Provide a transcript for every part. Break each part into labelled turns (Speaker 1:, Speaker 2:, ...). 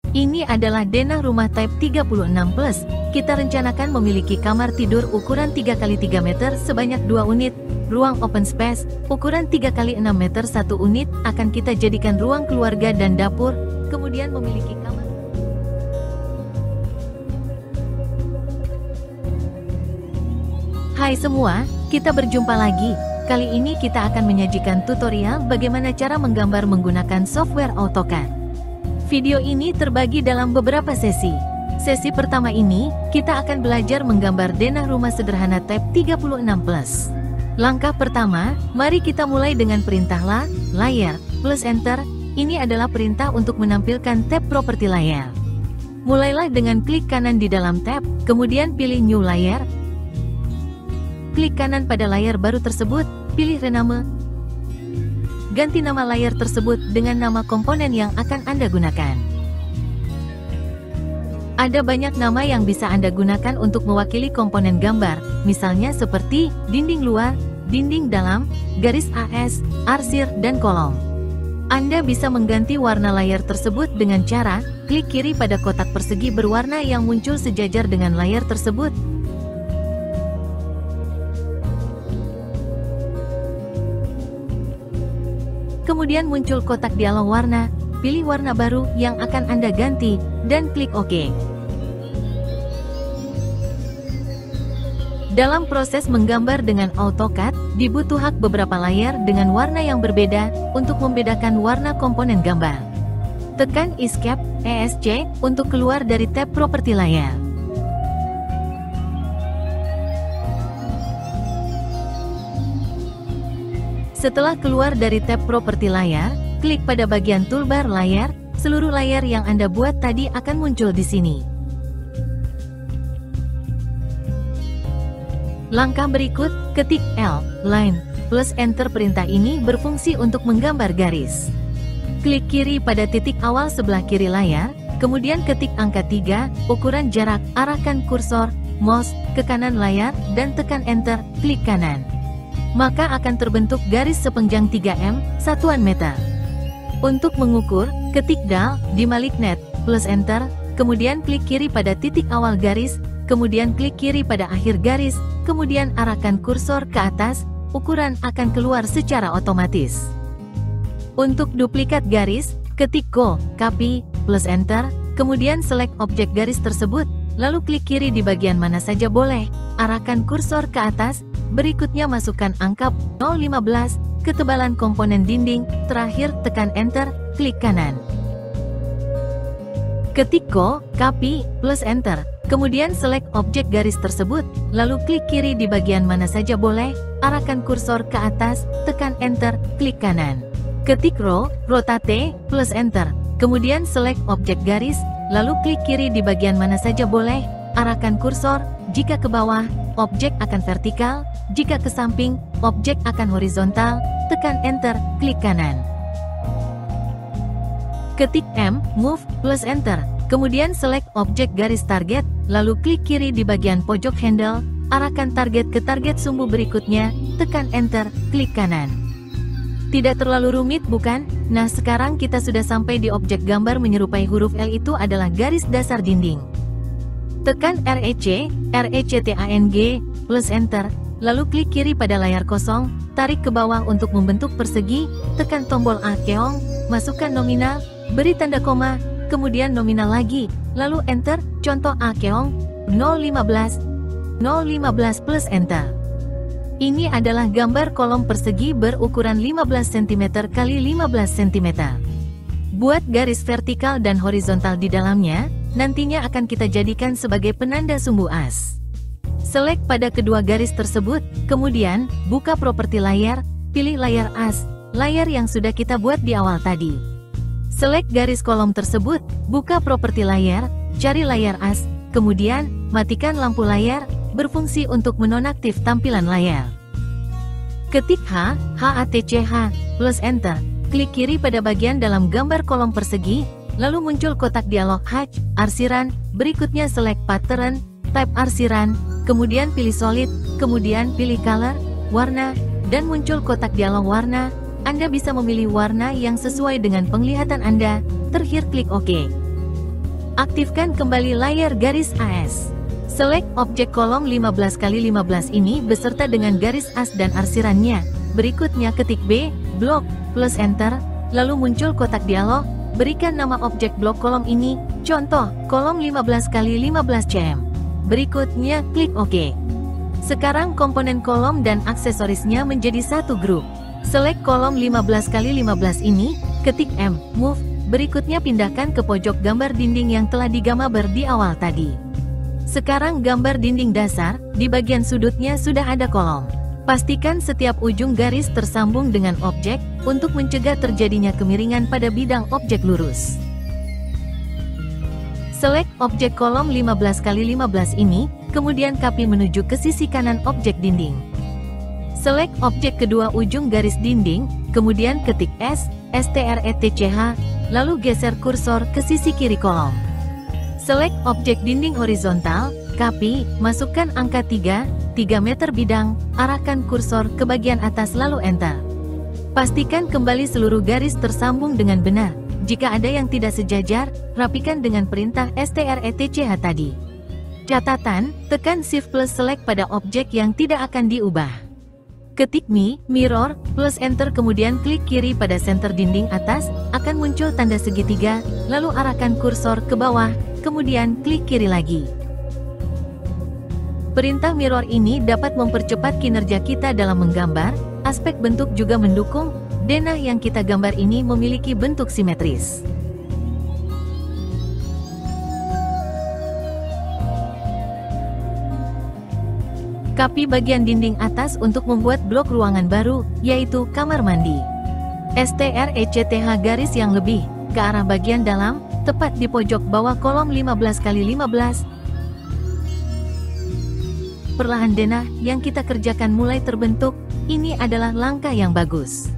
Speaker 1: Ini adalah denah rumah type 36+. Kita rencanakan memiliki kamar tidur ukuran 3x3 meter sebanyak 2 unit, ruang open space, ukuran 3x6 meter 1 unit, akan kita jadikan ruang keluarga dan dapur, kemudian memiliki kamar. Hai semua, kita berjumpa lagi. Kali ini kita akan menyajikan tutorial bagaimana cara menggambar menggunakan software AutoCAD. Video ini terbagi dalam beberapa sesi. Sesi pertama ini, kita akan belajar menggambar denah rumah sederhana type 36+. Langkah pertama, mari kita mulai dengan perintah layar, plus enter. Ini adalah perintah untuk menampilkan tab properti layar. Mulailah dengan klik kanan di dalam tab, kemudian pilih New Layer. Klik kanan pada layar baru tersebut, pilih Rename. Ganti nama layar tersebut dengan nama komponen yang akan Anda gunakan. Ada banyak nama yang bisa Anda gunakan untuk mewakili komponen gambar, misalnya seperti dinding luar, dinding dalam, garis AS, arsir, dan kolom. Anda bisa mengganti warna layar tersebut dengan cara klik kiri pada kotak persegi berwarna yang muncul sejajar dengan layar tersebut. Kemudian muncul kotak dialog warna, pilih warna baru yang akan Anda ganti, dan klik OK. Dalam proses menggambar dengan AutoCAD, dibutuhkan beberapa layar dengan warna yang berbeda, untuk membedakan warna komponen gambar. Tekan Escape, ESC, untuk keluar dari tab properti layar. Setelah keluar dari tab properti layar, klik pada bagian toolbar layar, seluruh layar yang Anda buat tadi akan muncul di sini. Langkah berikut, ketik Line, plus enter. Perintah ini berfungsi untuk menggambar garis. Klik kiri pada titik awal sebelah kiri layar, kemudian ketik angka 3, ukuran jarak, arahkan kursor, mouse, ke kanan layar, dan tekan enter, klik kanan. Maka akan terbentuk garis sepanjang 3 m, satuan meter. Untuk mengukur, ketik dal, di Maliknet, plus enter, kemudian klik kiri pada titik awal garis, kemudian klik kiri pada akhir garis, kemudian arahkan kursor ke atas, ukuran akan keluar secara otomatis. Untuk duplikat garis, ketik copy, plus enter, kemudian select objek garis tersebut, lalu klik kiri di bagian mana saja boleh, arahkan kursor ke atas, berikutnya masukkan angka 0,15, ketebalan komponen dinding, terakhir tekan enter, klik kanan. Ketik copy, plus enter, kemudian select objek garis tersebut, lalu klik kiri di bagian mana saja boleh, arahkan kursor ke atas, tekan enter, klik kanan. Ketik rotate, plus enter, kemudian select objek garis, lalu klik kiri di bagian mana saja boleh, arahkan kursor, jika ke bawah, objek akan vertikal, jika ke samping, objek akan horizontal, tekan enter, klik kanan. Ketik move, plus enter, kemudian select objek garis target, lalu klik kiri di bagian pojok handle, arahkan target ke target sumbu berikutnya, tekan enter, klik kanan. Tidak terlalu rumit bukan? Nah sekarang kita sudah sampai di objek gambar menyerupai huruf L, itu adalah garis dasar dinding. Tekan RECTANG, plus enter, lalu klik kiri pada layar kosong, tarik ke bawah untuk membentuk persegi, tekan tombol A keong, masukkan nominal, beri tanda koma, kemudian nominal lagi, lalu enter, contoh A keong, 0,15, plus enter. Ini adalah gambar kolom persegi berukuran 15 cm x 15 cm. Buat garis vertikal dan horizontal di dalamnya, nantinya akan kita jadikan sebagai penanda sumbu as. Select pada kedua garis tersebut, kemudian, buka properti layar, pilih layar as, layar yang sudah kita buat di awal tadi. Select garis kolom tersebut, buka properti layar, cari layar as, kemudian, matikan lampu layar, berfungsi untuk menonaktif tampilan layar. Ketik HATCH, plus enter, klik kiri pada bagian dalam gambar kolom persegi, lalu muncul kotak dialog Hatch, arsiran, berikutnya select pattern, type arsiran, kemudian pilih solid, kemudian pilih color, warna, dan muncul kotak dialog warna. Anda bisa memilih warna yang sesuai dengan penglihatan Anda, terakhir klik OK. Aktifkan kembali layar garis AS. Select objek kolom 15x15 ini beserta dengan garis as dan arsirannya. Berikutnya ketik B, blok, plus enter, lalu muncul kotak dialog. Berikan nama objek blok kolom ini, contoh, kolom 15x15 cm. Berikutnya klik OK. Sekarang komponen kolom dan aksesorisnya menjadi satu grup. Select kolom 15x15 ini, ketik M, move. Berikutnya pindahkan ke pojok gambar dinding yang telah digambar di awal tadi. Sekarang gambar dinding dasar, di bagian sudutnya sudah ada kolom. Pastikan setiap ujung garis tersambung dengan objek, untuk mencegah terjadinya kemiringan pada bidang objek lurus. Select objek kolom 15x15 ini, kemudian copy menuju ke sisi kanan objek dinding. Select objek kedua ujung garis dinding, kemudian ketik S, STRETCH, lalu geser kursor ke sisi kiri kolom. Select objek dinding horizontal, copy, masukkan angka 3 meter bidang, arahkan kursor ke bagian atas lalu enter. Pastikan kembali seluruh garis tersambung dengan benar. Jika ada yang tidak sejajar, rapikan dengan perintah STRETCH tadi. Catatan, tekan Shift plus Select pada objek yang tidak akan diubah. Ketik mirror, plus enter kemudian klik kiri pada center dinding atas, akan muncul tanda segitiga, lalu arahkan kursor ke bawah, kemudian klik kiri lagi. Perintah mirror ini dapat mempercepat kinerja kita dalam menggambar, aspek bentuk juga mendukung, denah yang kita gambar ini memiliki bentuk simetris. Copy bagian dinding atas untuk membuat blok ruangan baru, yaitu kamar mandi. STRECTH garis yang lebih, ke arah bagian dalam, tepat di pojok bawah kolom 15x15. Perlahan denah yang kita kerjakan mulai terbentuk, ini adalah langkah yang bagus.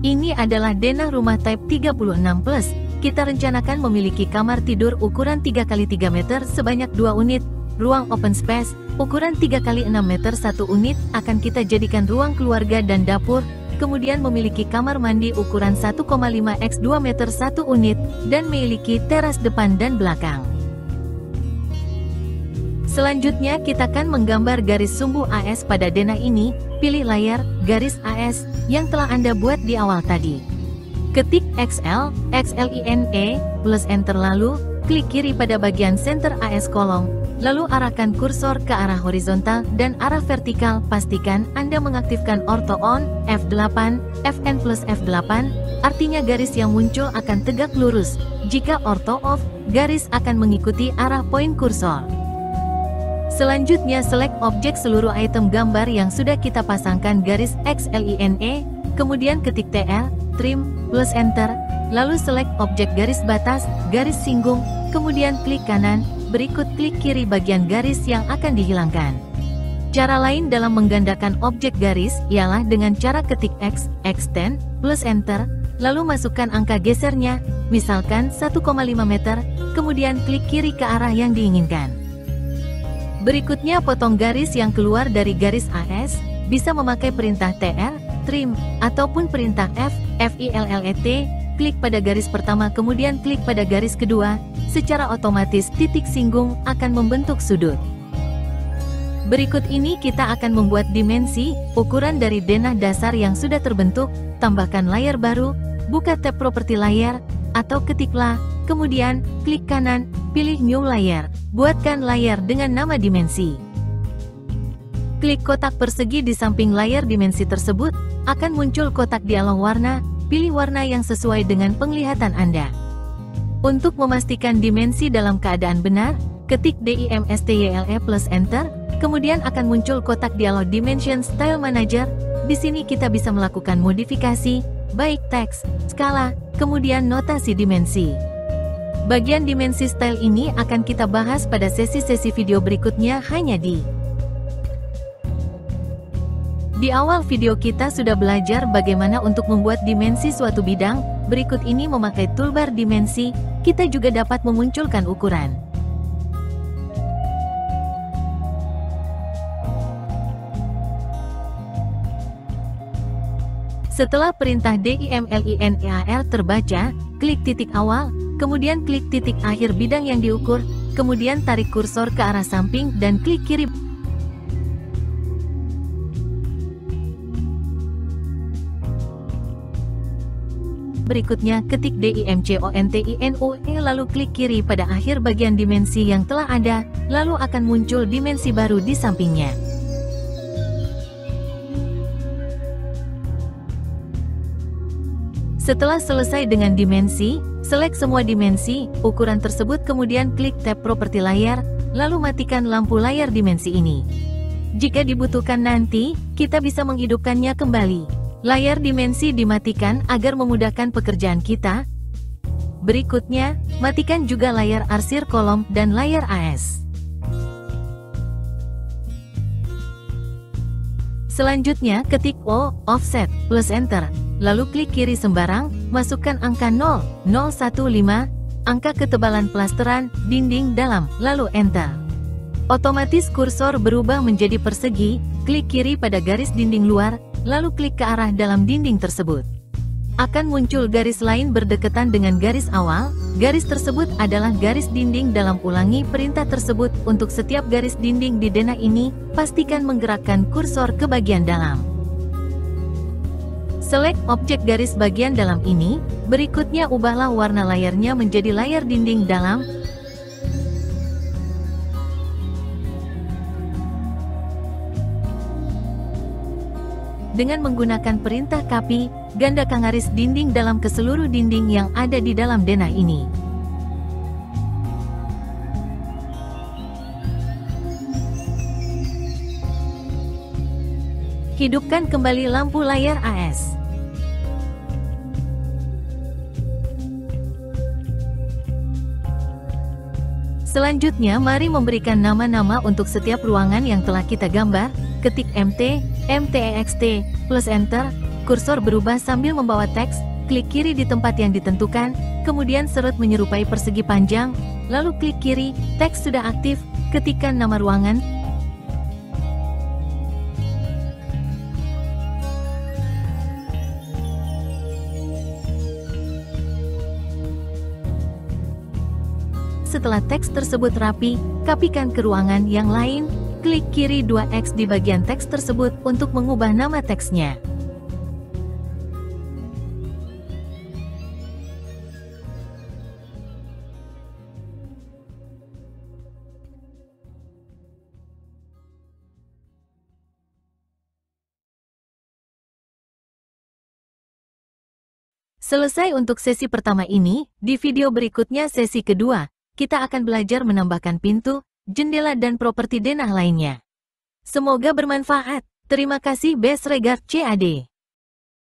Speaker 1: Ini adalah denah rumah type 36+, kita rencanakan memiliki kamar tidur ukuran 3x3 meter sebanyak 2 unit, ruang open space, ukuran 3x6 meter 1 unit, akan kita jadikan ruang keluarga dan dapur, kemudian memiliki kamar mandi ukuran 1,5x2 meter 1 unit, dan memiliki teras depan dan belakang. Selanjutnya kita akan menggambar garis sumbu AS pada denah ini, pilih layar, garis AS, yang telah Anda buat di awal tadi. Ketik XL, XLINE, plus enter lalu, klik kiri pada bagian center AS kolom, lalu arahkan kursor ke arah horizontal dan arah vertikal. Pastikan Anda mengaktifkan Ortho On, F8, Fn plus F8, artinya garis yang muncul akan tegak lurus. Jika Ortho Off, garis akan mengikuti arah poin kursor. Selanjutnya select objek seluruh item gambar yang sudah kita pasangkan garis XLINE, kemudian ketik TL, trim, plus enter, lalu select objek garis batas, garis singgung, kemudian klik kanan, berikut klik kiri bagian garis yang akan dihilangkan. Cara lain dalam menggandakan objek garis ialah dengan cara ketik X, extend, plus enter, lalu masukkan angka gesernya, misalkan 1,5 meter, kemudian klik kiri ke arah yang diinginkan. Berikutnya potong garis yang keluar dari garis AS, bisa memakai perintah TL, trim, ataupun perintah F, FILLET, klik pada garis pertama kemudian klik pada garis kedua, secara otomatis titik singgung akan membentuk sudut. Berikut ini kita akan membuat dimensi, ukuran dari denah dasar yang sudah terbentuk, tambahkan layar baru, buka tab properti layar, atau ketiklah, kemudian klik kanan, pilih new layer, buatkan layar dengan nama dimensi. Klik kotak persegi di samping layar dimensi tersebut, akan muncul kotak dialog warna, pilih warna yang sesuai dengan penglihatan Anda. Untuk memastikan dimensi dalam keadaan benar, ketik DIMSTYLE plus enter, kemudian akan muncul kotak dialog Dimension Style Manager. Di sini kita bisa melakukan modifikasi, baik teks, skala, kemudian notasi dimensi. Bagian dimensi style ini akan kita bahas pada sesi-sesi video berikutnya hanya di awal video kita sudah belajar bagaimana untuk membuat dimensi suatu bidang. Berikut ini memakai toolbar dimensi, kita juga dapat memunculkan ukuran. Setelah perintah DIMLINEAR terbaca, klik titik awal, kemudian klik titik akhir bidang yang diukur, kemudian tarik kursor ke arah samping dan klik kiri. Berikutnya ketik DIMCONTINUE lalu klik kiri pada akhir bagian dimensi yang telah ada, lalu akan muncul dimensi baru di sampingnya. Setelah selesai dengan dimensi, select semua dimensi, ukuran tersebut kemudian klik tab properti layar, lalu matikan lampu layar dimensi ini. Jika dibutuhkan nanti, kita bisa menghidupkannya kembali. Layar dimensi dimatikan agar memudahkan pekerjaan kita. Berikutnya, matikan juga layar arsir kolom dan layar AS. Selanjutnya ketik O, offset, plus enter, lalu klik kiri sembarang, masukkan angka 0, 015, angka ketebalan plasteran, dinding dalam, lalu enter. Otomatis kursor berubah menjadi persegi, klik kiri pada garis dinding luar, lalu klik ke arah dalam dinding tersebut. Akan muncul garis lain berdekatan dengan garis awal, garis tersebut adalah garis dinding dalam. Ulangi perintah tersebut untuk setiap garis dinding di denah ini, pastikan menggerakkan kursor ke bagian dalam. Select objek garis bagian dalam ini, berikutnya ubahlah warna layarnya menjadi layar dinding dalam. Dengan menggunakan perintah copy, gandakan garis dinding dalam ke seluruh dinding yang ada di dalam denah ini. Hidupkan kembali lampu layar AS. Selanjutnya mari memberikan nama-nama untuk setiap ruangan yang telah kita gambar. Ketik MT, MTEXT, plus enter, kursor berubah sambil membawa teks, klik kiri di tempat yang ditentukan, kemudian serut menyerupai persegi panjang, lalu klik kiri, teks sudah aktif, ketikkan nama ruangan. Setelah teks tersebut rapi, copykan ke ruangan yang lain. Klik kiri 2X di bagian teks tersebut untuk mengubah nama teksnya. Selesai untuk sesi pertama ini, di video berikutnya sesi kedua, kita akan belajar menambahkan pintu, jendela dan properti denah lainnya. Semoga bermanfaat. Terima kasih. Best regards CAD.